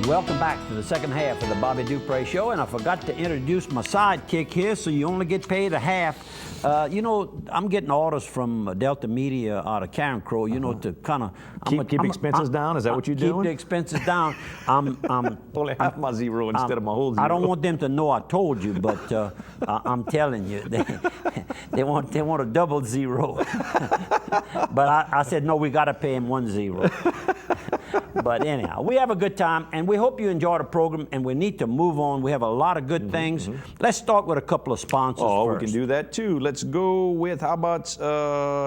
Welcome back to the second half of the Bobby Dupre Show, and I forgot to introduce my sidekick here, so you only get paid a half. I'm getting orders from Delta Media out of Karen Crow, to kind of keep expenses down. Is that what you're doing? Keep the expenses down. I'm only half my zero instead of my whole zero. I don't want them to know I told you, but I'm telling you, they want a double zero. But I said no, we got to pay him 1 0. But anyhow, we have a good time, and we hope you enjoy the program, and we need to move on. We have a lot of good things. Let's start with a couple of sponsors first. We can do that too. Let's go with, how about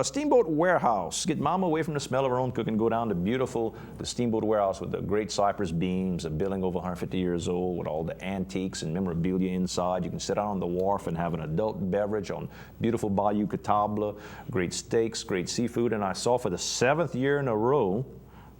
Steamboat Warehouse? Get mama away from the smell of her own cooking. Go down to beautiful, the Steamboat Warehouse with the great cypress beams, a building over 150 years old with all the antiques and memorabilia inside. You can sit out on the wharf and have an adult beverage on beautiful Bayou Catawba, great steaks, great seafood, and I saw for the 7th year in a row,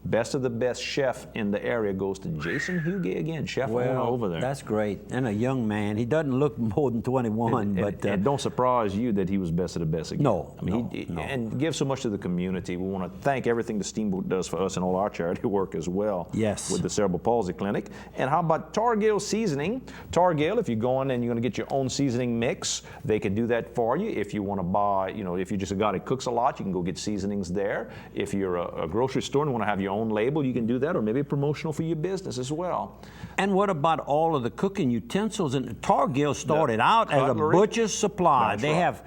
best of the best chef in the area goes to Jason Huguet again, chef owner over there. That's great. And a young man. He doesn't look more than 21. And don't surprise you that he was best of the best again. No, And gives so much to the community. We want to thank everything the Steamboat does for us and all our charity work as well. Yes. With the Cerebral Palsy Clinic. And how about Targale Seasoning? Targale, if you go in and you're going to get your own seasoning mix, they can do that for you. If you want to buy, if you're just a guy that cooks a lot, you can go get seasonings there. If you're a grocery store and want to have your own label, you can do that, or maybe promotional for your business as well. And what about all of the cooking utensils? And Targale started out as a butcher's supply. They have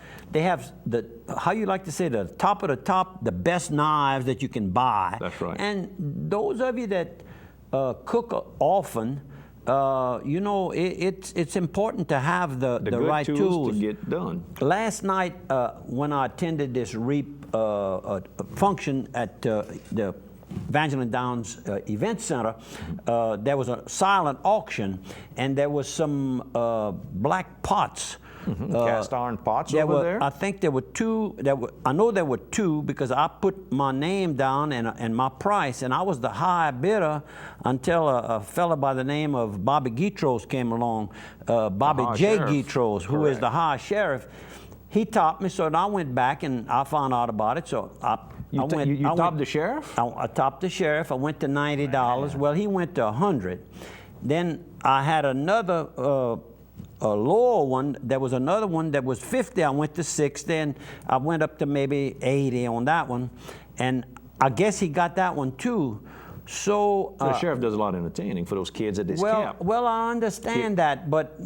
the, how you like to say, the top of the top, the best knives that you can buy. That's right. And those of you that cook often, it's important to have the right tools to get done. Last night, when I attended this REAP function at the Evangeline Downs Event Center, there was a silent auction, and there was some black pots. Cast iron pots over there? I think there were two. I know there were two because I put my name down and my price, and I was the high bidder until a fella by the name of Bobby Guitros came along, Bobby J. Guitros, who is the high sheriff. He topped me, so I went back and I found out about it. So You topped the sheriff? I topped the sheriff. I went to $90. Well, he went to $100. Then I had another a lower one. There was another one that was $50. I went to $60, and I went up to maybe $80 on that one. And I guess he got that one too. So the sheriff does a lot of entertaining for those kids at this camp. Well, I understand that, but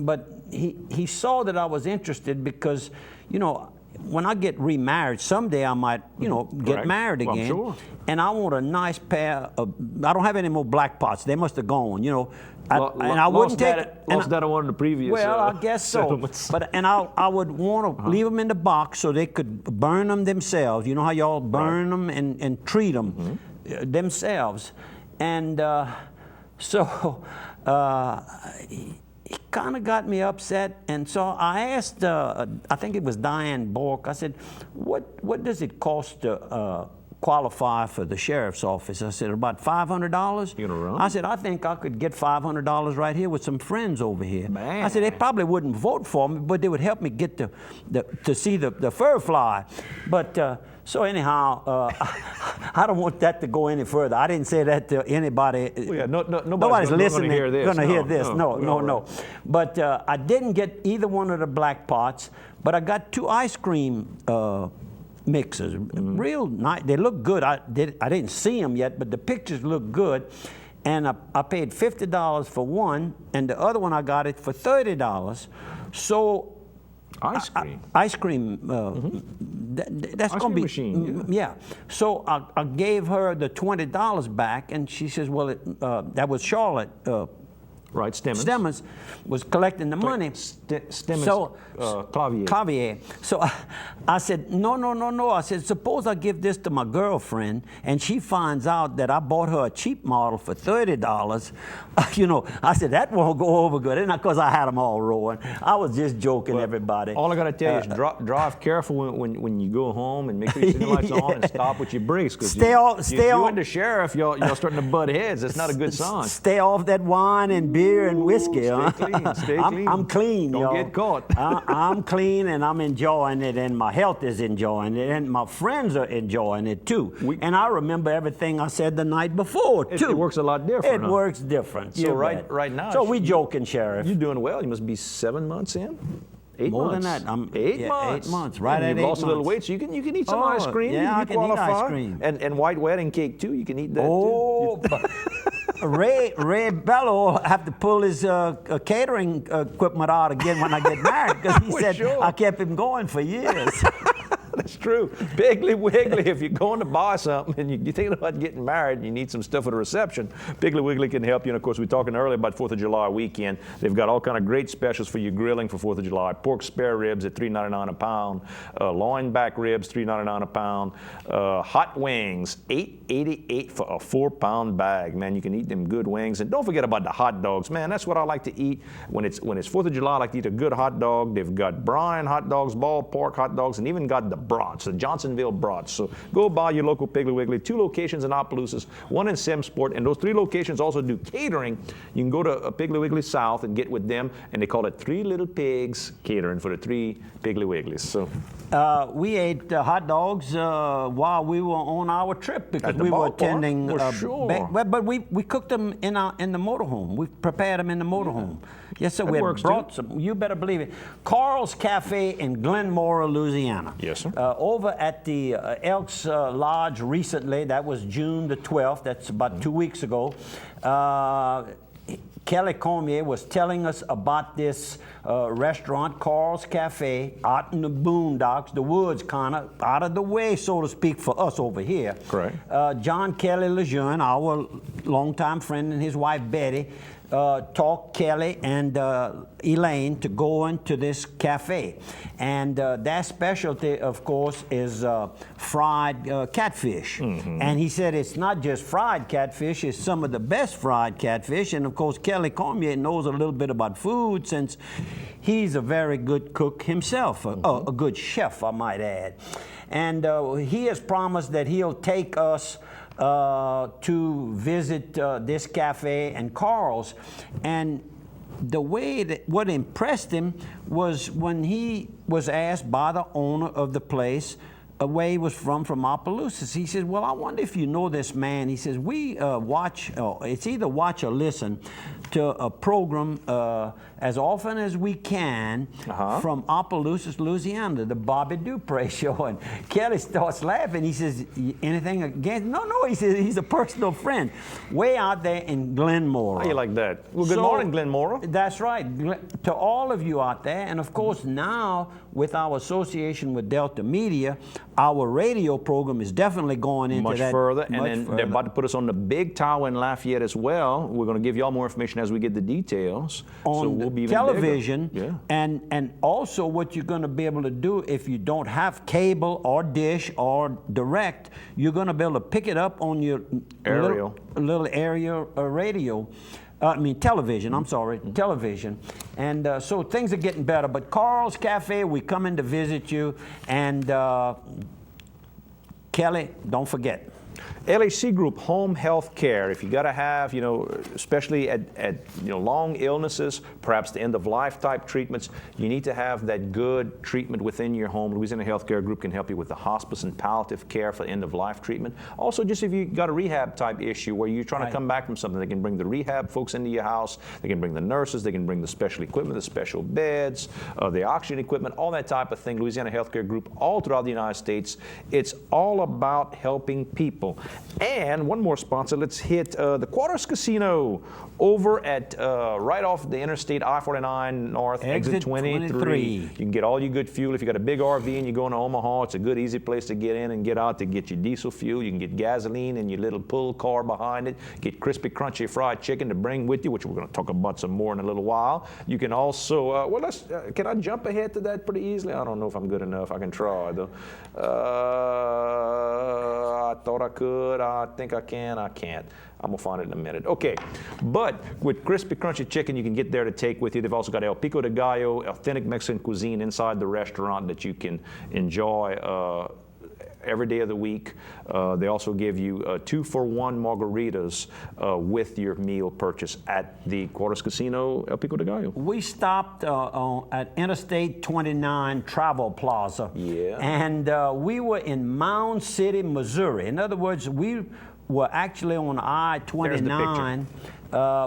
he saw that I was interested because, when I get remarried, someday I might, get married again. Well, I'm sure. And I want a nice pair of, I don't have any more black pots. They must have gone, I wouldn't take it. Lost that on one of the previous Well, I guess so. But I would want to leave them in the box so they could burn them themselves. You know how y'all burn them and treat them themselves. And so he kind of got me upset, and so I asked, I think it was Diane Bork, I said, what does it cost to qualify for the sheriff's office? I said, about $500? You gonna run? I said, I think I could get $500 right here with some friends over here. Man. I said, they probably wouldn't vote for me, but they would help me get to see the fur fly. But so anyhow, I don't want that to go any further. I didn't say that to anybody. Well, yeah, nobody's listening. Going to hear this. No. Right. But I didn't get either one of the black pots, but I got 2 ice cream mixers. Real nice. They look good. I didn't see them yet, but the pictures look good. And I paid $50 for one, and the other one I got it for $30. So ice cream. Ice cream. That's going to be machine. Yeah. So I gave her the $20 back, and she says, "Well, that was Charlotte." Right, Stemmons was collecting the money. Stemmons, Clavier. Clavier. So I said, no. I said, suppose I give this to my girlfriend and she finds out that I bought her a cheap model for $30. I said, that won't go over good. And of course, I had them all rolling. I was just joking, everybody. All I got to tell you is drive careful when you go home, and make sure you turn the lights on and stop with your brakes. Stay off. You and the sheriff, y'all starting to butt heads. That's not a good sign. Stay off that wine and beer beer and whiskey. Stay clean, stay clean. I'm clean, Don't y'all. get caught. I'm clean and I'm enjoying it, and my health is enjoying it, and my friends are enjoying it too. And I remember everything I said the night before too. It works a lot different. It works different. So right now. So we joking, Sheriff. You're doing well. You must be 7 months in. 8 More months. than that. I'm 8 yeah, months. 8 months. Right and at you've 8 lost months. a little weight, so you can eat some Oh, ice cream. yeah, I you can eat qualify. ice cream. And white wedding cake too. You can eat that Oh, too. Ray Bello have to pull his catering equipment out again when I get married, because he For said sure. I kept him going for years. That's true. Piggly Wiggly, if you're going to buy something and you're thinking about getting married and you need some stuff for the reception, Piggly Wiggly can help you. And of course, we were talking earlier about 4th of July weekend. They've got all kind of great specials for you grilling for 4th of July. Pork spare ribs at $3.99 a pound. Loin back ribs, $3.99 a pound. Hot wings, $8.88 for a 4-pound bag. Man, you can eat them good wings. And don't forget about the hot dogs. Man, that's what I like to eat. When it's 4th of July, I like to eat a good hot dog. They've got brine hot dogs, ballpark hot dogs, and even got the brats, the Johnsonville brats. So go by your local Piggly Wiggly. 2 locations in Opelousas, 1 in Simsport, and those 3 locations also do catering. You can go to Piggly Wiggly South and get with them, and they call it 3 Little Pigs Catering for the 3 Piggly Wigglies. So We ate hot dogs while we were on our trip, because At the we were ballpark? attending. Well, sure. But we cooked them in the motorhome. We prepared them in the motorhome. Yes, sir. That We works, brought too. some. You better believe it. Carl's Cafe in Glenmora, Louisiana. Yes, sir. Over at the Elks Lodge recently. That was June the 12th. That's about 2 weeks ago. Kelly Cormier was telling us about this restaurant, Carl's Cafe, out in the boondocks, the woods, kind of out of the way, so to speak, for us over here. Correct. John Kelly Lejeune, our longtime friend, and his wife Betty, talked Kelly and Elaine to go into this cafe. And their specialty, of course, is fried catfish. And he said it's not just fried catfish, it's some of the best fried catfish. And of course, Kelly Cormier knows a little bit about food, since he's a very good cook himself, a good chef, I might add. And he has promised that he'll take us to visit this cafe and Carl's. And the way that what impressed him was when he was asked by the owner of the place where he was from Opelousas. He says, well, I wonder if you know this man. He says, we watch, it's either watch or listen to a program as often as we can from Opelousas, Louisiana, the Bobby Dupre show. And Kelly starts laughing. He says, anything against? No, he says, he's a personal friend. Way out there in Glenmora. How you like that? Well, good morning, Glenmora. That's right. To all of you out there. And of course, now with our association with Delta Media, our radio program is definitely going into much that further. And much then further. they're about to put us on the big tower in Lafayette as well. We're going to give y'all more information as we get the details. On so we'll be even television, bigger. and also what you're going to be able to do if you don't have cable or dish or direct, you're going to be able to pick it up on your Aerial. little area radio. Television, I'm sorry, television. And so things are getting better. But Carl's Cafe, we come in to visit you. And Kelly, don't forget. LHC Group Home Health Care. If you got to have, especially at long illnesses, perhaps the end of life type treatments, you need to have that good treatment within your home. Louisiana Healthcare Group can help you with the hospice and palliative care for end of life treatment. Also, just if you got a rehab type issue where you're trying to come back from something, they can bring the rehab folks into your house. They can bring the nurses. They can bring the special equipment, the special beds, the oxygen equipment, all that type of thing. Louisiana Healthcare Group, all throughout the United States. It's all about helping people. And one more sponsor, let's hit the Quarters Casino over at right off the interstate I-49 North, exit 23. You can get all your good fuel. If you got a big RV and you're going to Omaha, it's a good, easy place to get in and get out to get your diesel fuel. You can get gasoline in your little pull car behind it. Get crispy, crunchy fried chicken to bring with you, which we're going to talk about some more in a little while. You can also, can I jump ahead to that pretty easily? I don't know if I'm good enough. I can try, though. I thought I could. I think I can. I can't. I'm going to find it in a minute. Okay. But with crispy, crunchy chicken, you can get there to take with you. They've also got El Pico de Gallo, authentic Mexican cuisine inside the restaurant that you can enjoy every day of the week. They also give you 2-for-1 margaritas with your meal purchase at the Quarters Casino, El Pico de Gallo. We stopped at Interstate 29 Travel Plaza. Yeah. And we were in Mound City, Missouri. In other words, we were actually on I-29.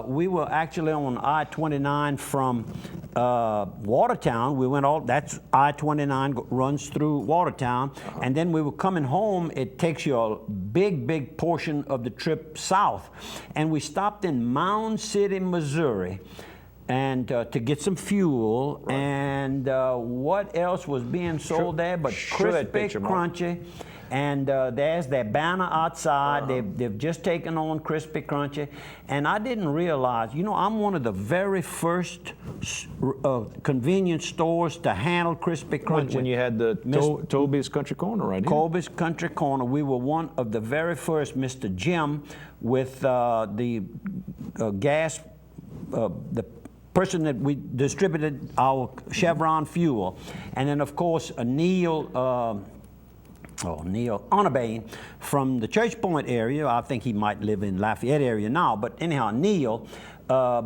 We were actually on I-29 from Watertown. We went all, that's I-29 runs through Watertown. And then we were coming home. It takes you a big portion of the trip south. And we stopped in Mound City, Missouri, and to get some fuel. Right. And what else was being sold there but crispy, crunchy. And there's that banner outside. They've just taken on Crispy Crunchy. And I didn't realize, you know, I'm one of the very first convenience stores to handle Crispy Crunchy. When you had the Toby's Country Corner right here. Toby's Country Corner. We were one of the very first, Mr. Jim, with the gas, the person that we distributed our Chevron fuel. And then, of course, Neil Honorbain from the Church Point area. I think he might live in Lafayette area now, but anyhow, Neil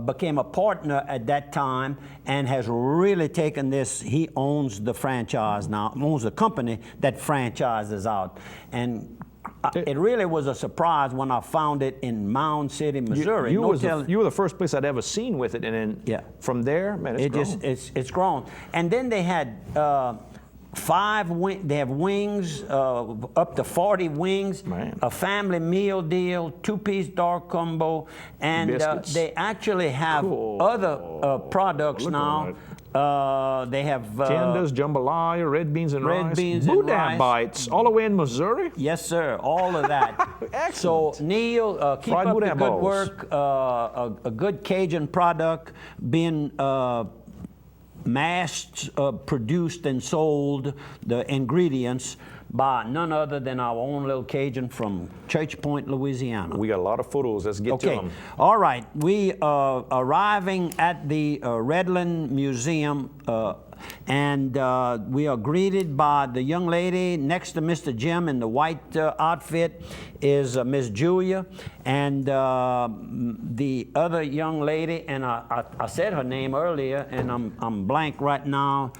became a partner at that time and has really taken this. He owns the franchise now, owns a company that franchises out. And it really was a surprise when I found it in Mound City, Missouri. You were the first place I'd ever seen with it, and then from there, man, it's grown. And then they had they have wings, up to 40 wings, a family meal deal, 2-piece dark combo, and they actually have other products now. They have tenders, jambalaya, red beans and rice, boudin bites, all the way in Missouri. Yes, sir, all of that. Excellent. So Neil, keep up the good work. A good Cajun product being mass produced and sold, the ingredients, by none other than our own little Cajun from Church Point, Louisiana. We got a lot of photos. Let's get to them. All right. We are arriving at the Redland Museum, and we are greeted by the young lady next to Mr. Jim in the white outfit is Miss Julia, and the other young lady, and I said her name earlier, and I'm blank right now.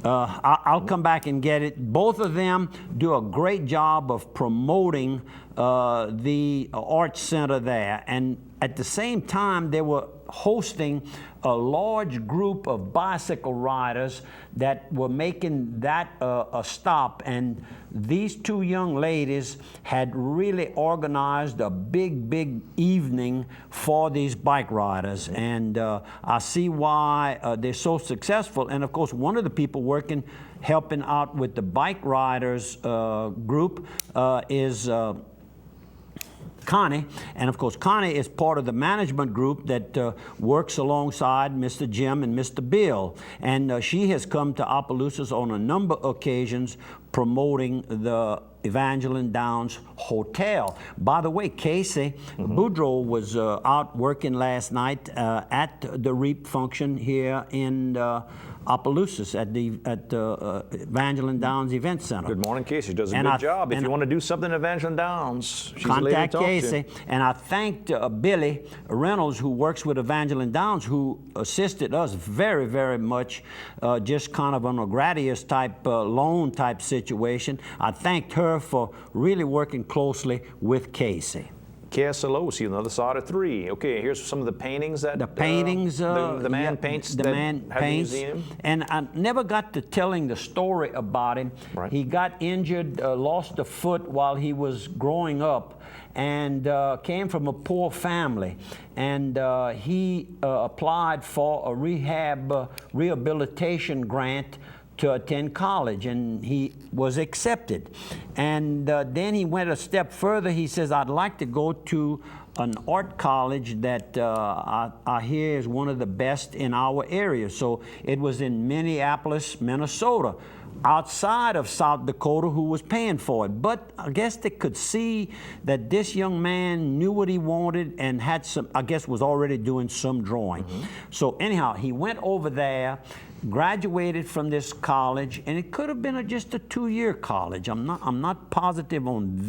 I'll come back and get it. Both of them do a great job of promoting the Arts Center there. And at the same time, they were hosting a large group of bicycle riders that were making that a stop. And these two young ladies had really organized a big evening for these bike riders. And I see why they're so successful. And of course, one of the people helping out with the bike riders group is Connie, and of course Connie is part of the management group that works alongside Mr. Jim and Mr. Bill, and she has come to Opelousas on a number of occasions promoting the Evangeline Downs Hotel. By the way, Casey Boudreaux was out working last night at the REAP function here in Opelousas at the Evangeline Downs Event Center. Good morning, Casey. Does a good job. If you want to do something at Evangeline Downs, she's contact a lady to Casey. Talk to. And I thanked Billy Reynolds, who works with Evangeline Downs, who assisted us very much, just kind of on a gratis type loan type situation. I thanked her for really working closely with Casey. KSLO, see on the other side of 3. Okay, here's some of the paintings that the paintings. The man paints. The man paints. Museum. And I never got to telling the story about him. Right. He got injured, lost a foot while he was growing up, and came from a poor family. And he applied for a rehabilitation grant to attend college, and he was accepted. And then he went a step further. He says, I'd like to go to an art college that I hear is one of the best in our area. So it was in Minneapolis, Minnesota, outside of South Dakota, who was paying for it. But I guess they could see that this young man knew what he wanted and had some, I guess was already doing some drawing. So anyhow, he went over there graduated from this college, and it could have been just a 2-year college. I'm not positive on